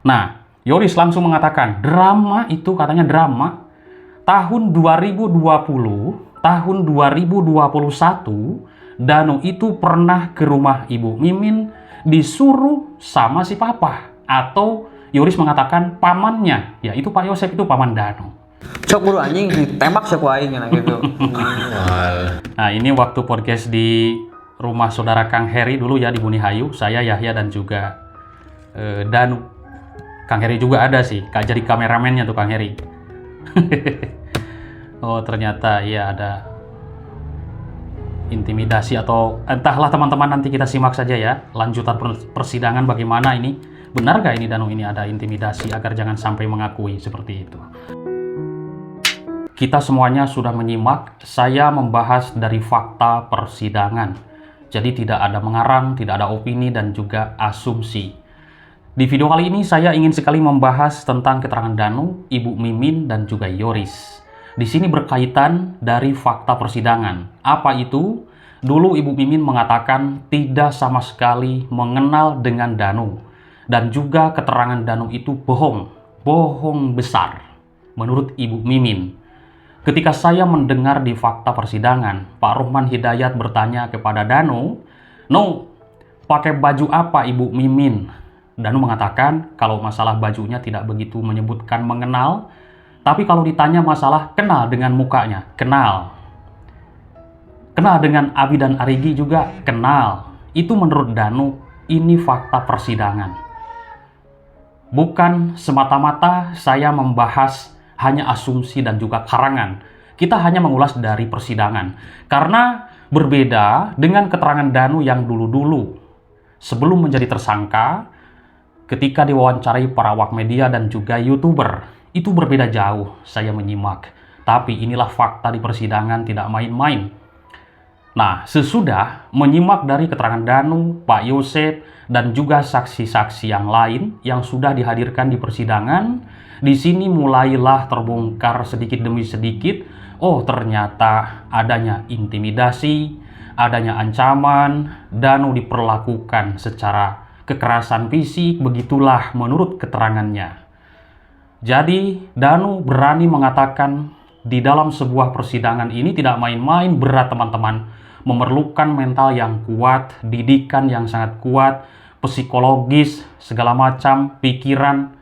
Nah, Yoris langsung mengatakan, drama itu katanya drama. Tahun 2020, tahun 2021, Danu itu pernah ke rumah Ibu Mimin disuruh sama si Papa. Atau Yoris mengatakan pamannya, yaitu Pak Yosep itu paman Danu. Cok buru anjing ditembak siapa aing gitu. Nah, ini waktu podcast di rumah saudara Kang Heri dulu ya di Bunihayu, saya Yahya dan juga Danu. Kang Heri juga ada sih, jadi kameramennya tuh Kang Heri. Oh, ternyata ya ada intimidasi atau entahlah teman-teman, nanti kita simak saja ya lanjutan persidangan bagaimana ini. Benar gak ini Danu ini ada intimidasi agar jangan sampai mengakui seperti itu. Kita semuanya sudah menyimak, saya membahas dari fakta persidangan. Jadi tidak ada mengarang, tidak ada opini dan juga asumsi. Di video kali ini saya ingin sekali membahas tentang keterangan Danu, Ibu Mimin dan juga Yoris. Di sini berkaitan dari fakta persidangan. Apa itu? Dulu Ibu Mimin mengatakan tidak sama sekali mengenal dengan Danu. Dan juga keterangan Danu itu bohong. Bohong besar. Menurut Ibu Mimin. Ketika saya mendengar di fakta persidangan, Pak Rohman Hidayat bertanya kepada Danu, "No, pakai baju apa Ibu Mimin?" Danu mengatakan kalau masalah bajunya tidak begitu menyebutkan mengenal, tapi kalau ditanya masalah kenal dengan mukanya, kenal. Kenal dengan Abi dan Arigi juga kenal. Itu menurut Danu, ini fakta persidangan. Bukan semata-mata saya membahas hanya asumsi dan juga karangan. Kita hanya mengulas dari persidangan. Karena berbeda dengan keterangan Danu yang dulu-dulu. Sebelum menjadi tersangka, ketika diwawancarai para awak media dan juga YouTuber, itu berbeda jauh saya menyimak. Tapi inilah fakta di persidangan, tidak main-main. Nah, sesudah menyimak dari keterangan Danu, Pak Yosep, dan juga saksi-saksi yang lain yang sudah dihadirkan di persidangan, di sini mulailah terbongkar sedikit demi sedikit, oh ternyata adanya intimidasi, adanya ancaman, Danu diperlakukan secara kekerasan fisik, begitulah menurut keterangannya. Jadi, Danu berani mengatakan di dalam sebuah persidangan ini tidak main-main, berat teman-teman. Memerlukan mental yang kuat, didikan yang sangat kuat, psikologis, segala macam, pikiran,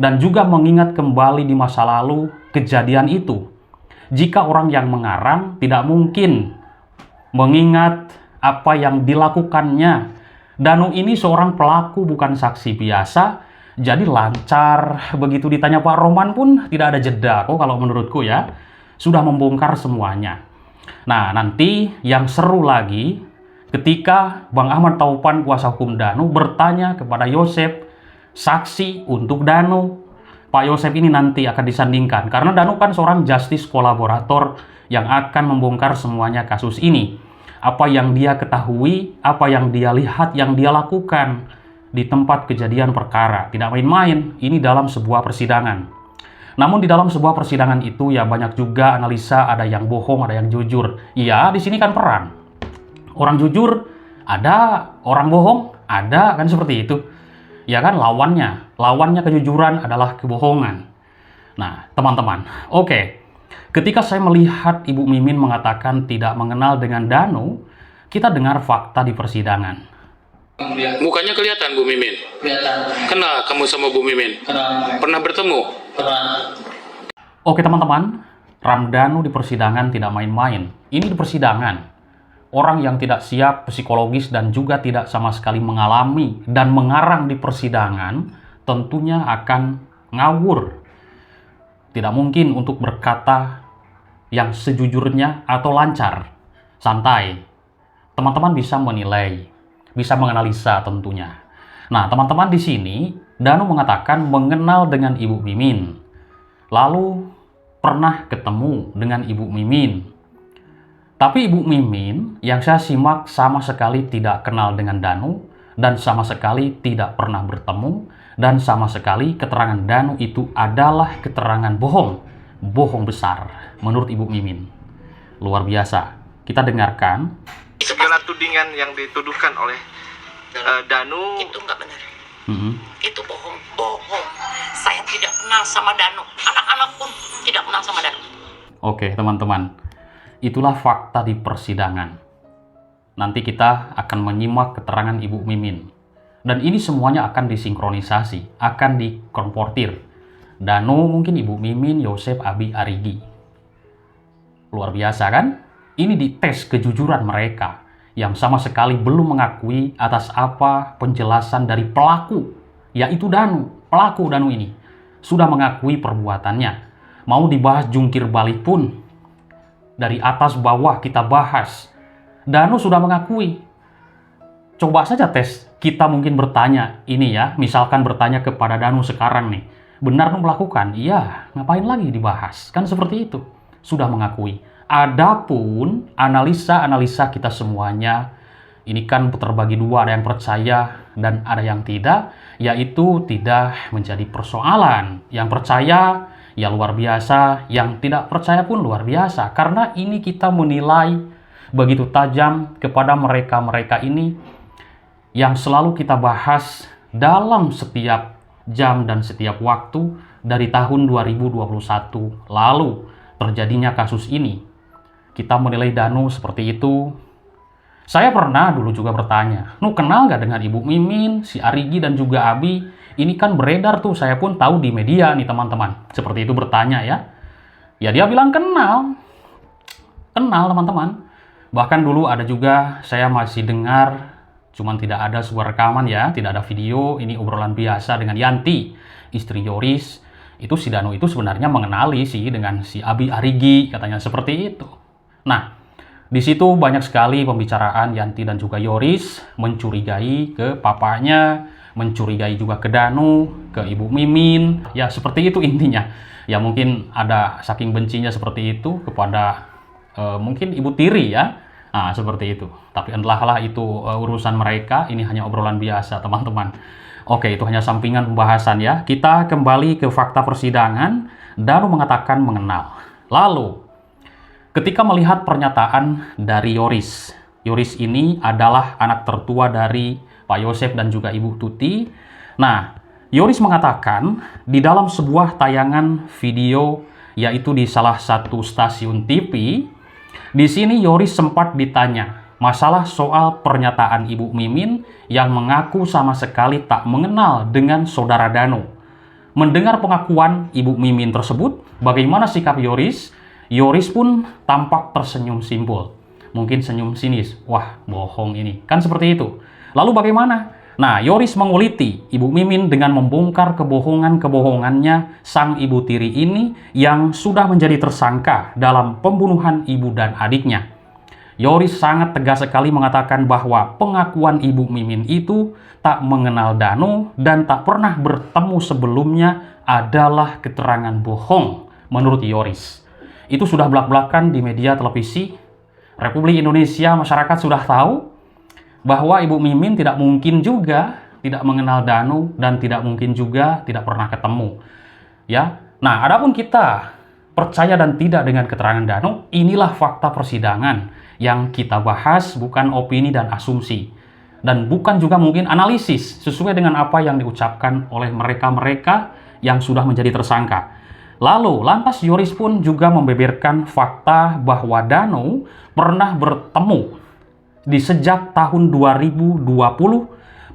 dan juga mengingat kembali di masa lalu kejadian itu. Jika orang yang mengarang tidak mungkin mengingat apa yang dilakukannya. Danu ini seorang pelaku bukan saksi biasa, jadi lancar. Begitu ditanya Pak Roman pun tidak ada jeda kok kalau menurutku ya. Sudah membongkar semuanya. Nah, nanti yang seru lagi ketika Bang Ahmad Taupan kuasa hukum Danu bertanya kepada Yosep, saksi untuk Danu. Pak Yosep ini nanti akan disandingkan karena Danu kan seorang justice kolaborator yang akan membongkar semuanya kasus ini. Apa yang dia ketahui, apa yang dia lihat, yang dia lakukan di tempat kejadian perkara. Tidak main-main, ini dalam sebuah persidangan. Namun di dalam sebuah persidangan itu ya banyak juga analisa, ada yang bohong, ada yang jujur. Iya, di sini kan perang. Orang jujur ada, orang bohong ada, kan seperti itu. Ya kan lawannya kejujuran adalah kebohongan. Nah, teman-teman, oke. Ketika saya melihat Ibu Mimin mengatakan tidak mengenal dengan Danu, kita dengar fakta di persidangan. Mukanya kelihatan Bu Mimin. Kelihatan. Kenal kamu sama Bu Mimin? Kenal. Pernah bertemu? Pernah. Oke teman-teman, Ramdanu di persidangan tidak main-main. Ini di persidangan. Orang yang tidak siap psikologis dan juga tidak sama sekali mengalami dan mengarang di persidangan tentunya akan ngawur. Tidak mungkin untuk berkata yang sejujurnya atau lancar, santai. Teman-teman bisa menilai, bisa menganalisa tentunya. Nah, teman-teman di sini Danu mengatakan mengenal dengan Ibu Mimin. Lalu pernah ketemu dengan Ibu Mimin. Tapi Ibu Mimin yang saya simak sama sekali tidak kenal dengan Danu dan sama sekali tidak pernah bertemu dan sama sekali keterangan Danu itu adalah keterangan bohong. Bohong besar menurut Ibu Mimin. Luar biasa. Kita dengarkan. Segala tudingan yang dituduhkan oleh Danu Itu nggak benar. Itu bohong. Saya tidak kenal sama Danu. Anak-anak pun tidak kenal sama Danu. Oke, teman-teman. Itulah fakta di persidangan. Nanti kita akan menyimak keterangan Ibu Mimin. Dan ini semuanya akan disinkronisasi, akan dikonvertir. Danu mungkin Ibu Mimin, Yosef, Abi, Arigi. Luar biasa kan? Ini dites kejujuran mereka yang sama sekali belum mengakui atas apa penjelasan dari pelaku, yaitu Danu. Pelaku Danu ini sudah mengakui perbuatannya. Mau dibahas jungkir balik pun, dari atas bawah kita bahas. Danu sudah mengakui. Coba saja tes, kita mungkin bertanya ini ya, misalkan bertanya kepada Danu sekarang nih, benar lu melakukan? Iya, ngapain lagi dibahas? Kan seperti itu, sudah mengakui. Adapun analisa kita semuanya, ini kan terbagi dua, ada yang percaya dan ada yang tidak, yaitu tidak menjadi persoalan. Yang percaya ya luar biasa, yang tidak percaya pun luar biasa. Karena ini kita menilai begitu tajam kepada mereka-mereka ini yang selalu kita bahas dalam setiap jam dan setiap waktu dari tahun 2021 lalu terjadinya kasus ini. Kita menilai Danu seperti itu. Saya pernah dulu juga bertanya, "Nu kenal nggak dengan Ibu Mimin, si Arigi dan juga Abi?" Ini kan beredar tuh, saya pun tahu di media nih teman-teman. Seperti itu bertanya ya. Ya dia bilang kenal. Kenal teman-teman. Bahkan dulu ada juga saya masih dengar, cuman tidak ada sebuah rekaman ya, tidak ada video, ini obrolan biasa dengan Yanti, istri Yoris. Itu si Danu itu sebenarnya mengenali sih dengan si Abi Arigi, katanya seperti itu. Nah, di situ banyak sekali pembicaraan Yanti dan juga Yoris mencurigai ke papanya, mencurigai juga ke Danu, ke Ibu Mimin. Ya seperti itu intinya. Ya mungkin ada saking bencinya seperti itu kepada mungkin Ibu Tiri ya. Nah, seperti itu. Tapi entahlah itu urusan mereka, ini hanya obrolan biasa teman-teman. Oke, itu hanya sampingan pembahasan ya. Kita kembali ke fakta persidangan. Danu mengatakan mengenal. Lalu, ketika melihat pernyataan dari Yoris. Yoris ini adalah anak tertua dari Pak Yosef dan juga Ibu Tuti. Nah, Yoris mengatakan di dalam sebuah tayangan video, yaitu di salah satu stasiun TV, di sini Yoris sempat ditanya masalah soal pernyataan Ibu Mimin yang mengaku sama sekali tak mengenal dengan saudara Danu. Mendengar pengakuan Ibu Mimin tersebut, bagaimana sikap Yoris? Yoris pun tampak tersenyum simpul. Mungkin senyum sinis. Wah, bohong ini. Kan seperti itu. Lalu bagaimana? Nah, Yoris menguliti Ibu Mimin dengan membongkar kebohongan-kebohongannya sang Ibu Tiri ini yang sudah menjadi tersangka dalam pembunuhan ibu dan adiknya. Yoris sangat tegas sekali mengatakan bahwa pengakuan Ibu Mimin itu tak mengenal Danu dan tak pernah bertemu sebelumnya adalah keterangan bohong menurut Yoris. Itu sudah belak-belakan di media televisi Republik Indonesia, masyarakat sudah tahu bahwa Ibu Mimin tidak mungkin juga tidak mengenal Danu dan tidak mungkin juga tidak pernah ketemu. Ya. Nah, adapun kita percaya dan tidak dengan keterangan Danu, inilah fakta persidangan yang kita bahas, bukan opini dan asumsi. Dan bukan juga mungkin analisis sesuai dengan apa yang diucapkan oleh mereka-mereka yang sudah menjadi tersangka. Lalu, lantas Yoris pun juga membeberkan fakta bahwa Danu pernah bertemu di sejak tahun 2020.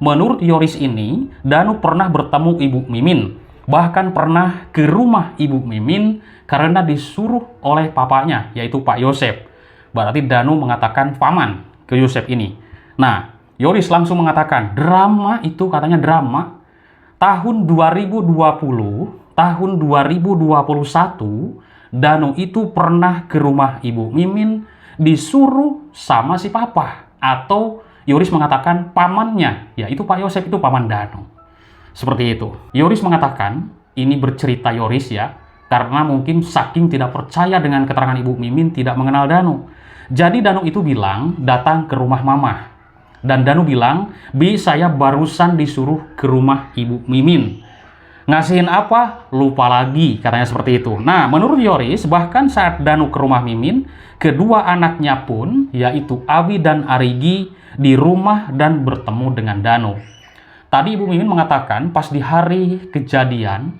Menurut Yoris ini, Danu pernah bertemu Ibu Mimin. Bahkan pernah ke rumah Ibu Mimin karena disuruh oleh papanya, yaitu Pak Yosef. Berarti Danu mengatakan paman ke Yosef ini. Nah, Yoris langsung mengatakan, drama itu katanya drama. Tahun 2020... Tahun 2021, Danu itu pernah ke rumah Ibu Mimin disuruh sama si papa. Atau Yoris mengatakan pamannya, yaitu Pak Yosef itu paman Danu. Seperti itu. Yoris mengatakan, ini bercerita Yoris ya, karena mungkin saking tidak percaya dengan keterangan Ibu Mimin tidak mengenal Danu. Jadi Danu itu bilang datang ke rumah mama. Dan Danu bilang, "Bi, saya barusan disuruh ke rumah Ibu Mimin. Ngasihin apa? Lupa lagi," katanya seperti itu. Nah, menurut Yoris, bahkan saat Danu ke rumah Mimin, kedua anaknya pun, yaitu Abi dan Arigi, di rumah dan bertemu dengan Danu. Tadi Ibu Mimin mengatakan pas di hari kejadian,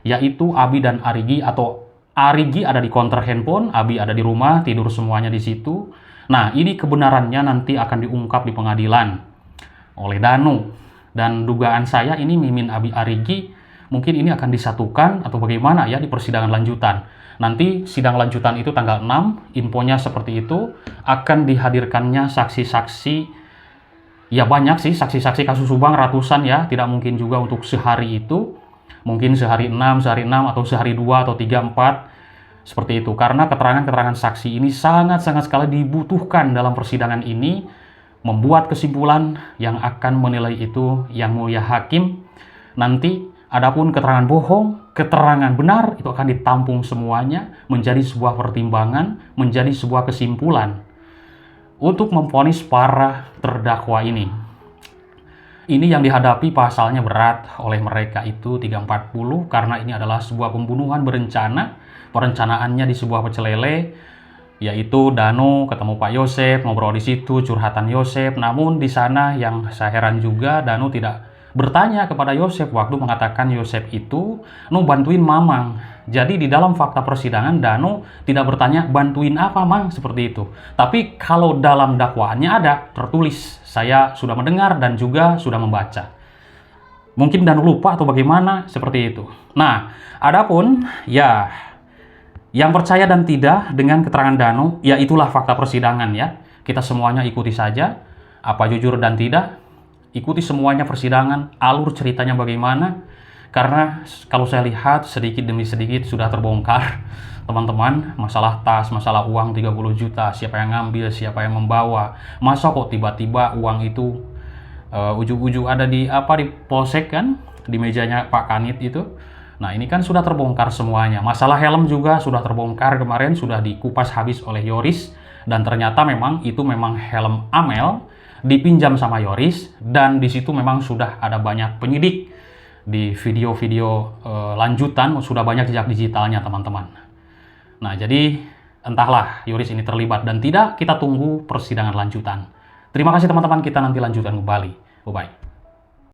yaitu Abi dan Arigi, atau Arigi ada di konter handphone, Abi ada di rumah, tidur semuanya di situ. Nah, ini kebenarannya nanti akan diungkap di pengadilan oleh Danu. Dan dugaan saya ini Mimin, Abi, Arigi mungkin ini akan disatukan atau bagaimana ya di persidangan lanjutan. Nanti sidang lanjutan itu tanggal 6, infonya seperti itu, akan dihadirkannya saksi-saksi. Ya banyak sih saksi-saksi kasus Subang, ratusan ya, tidak mungkin juga untuk sehari itu. Mungkin sehari 6 atau sehari 2 atau 3, 4. Seperti itu. Karena keterangan-keterangan saksi ini sangat-sangat sekali dibutuhkan dalam persidangan ini. Membuat kesimpulan yang akan menilai itu Yang Mulia Hakim. Nanti adapun keterangan bohong, keterangan benar, itu akan ditampung semuanya menjadi sebuah pertimbangan, menjadi sebuah kesimpulan untuk memvonis para terdakwa ini. Ini yang dihadapi pasalnya berat oleh mereka itu 340 karena ini adalah sebuah pembunuhan berencana. Perencanaannya di sebuah pecel lele, yaitu Danu ketemu Pak Yosep, ngobrol di situ, curhatan Yosep. Namun di sana yang saya heran juga, Danu tidak bertanya kepada Yosep waktu mengatakan Yosep itu bantuin Mamang. Jadi di dalam fakta persidangan Danu tidak bertanya bantuin apa Mang, seperti itu. Tapi kalau dalam dakwaannya ada tertulis, saya sudah mendengar dan juga sudah membaca. Mungkin Danu lupa atau bagaimana, seperti itu. Nah, adapun ya yang percaya dan tidak dengan keterangan Danu, ya itulah fakta persidangan ya. Kita semuanya ikuti saja apa jujur dan tidak. Ikuti semuanya persidangan, alur ceritanya bagaimana. Karena kalau saya lihat sedikit demi sedikit sudah terbongkar, teman-teman. Masalah tas, masalah uang 30 juta, siapa yang ngambil, siapa yang membawa. Masa kok tiba-tiba uang itu ujung-ujung ada di polsek kan, di mejanya Pak Kanit itu. Nah, ini kan sudah terbongkar semuanya. Masalah helm juga sudah terbongkar kemarin, sudah dikupas habis oleh Yoris. Dan ternyata memang itu memang helm Amel, dipinjam sama Yoris, dan di situ memang sudah ada banyak penyidik. Di video-video lanjutan sudah banyak jejak digitalnya, teman-teman. Nah, jadi entahlah Yoris ini terlibat dan tidak, kita tunggu persidangan lanjutan. Terima kasih teman-teman, kita nanti lanjutkan kembali. Bye-bye.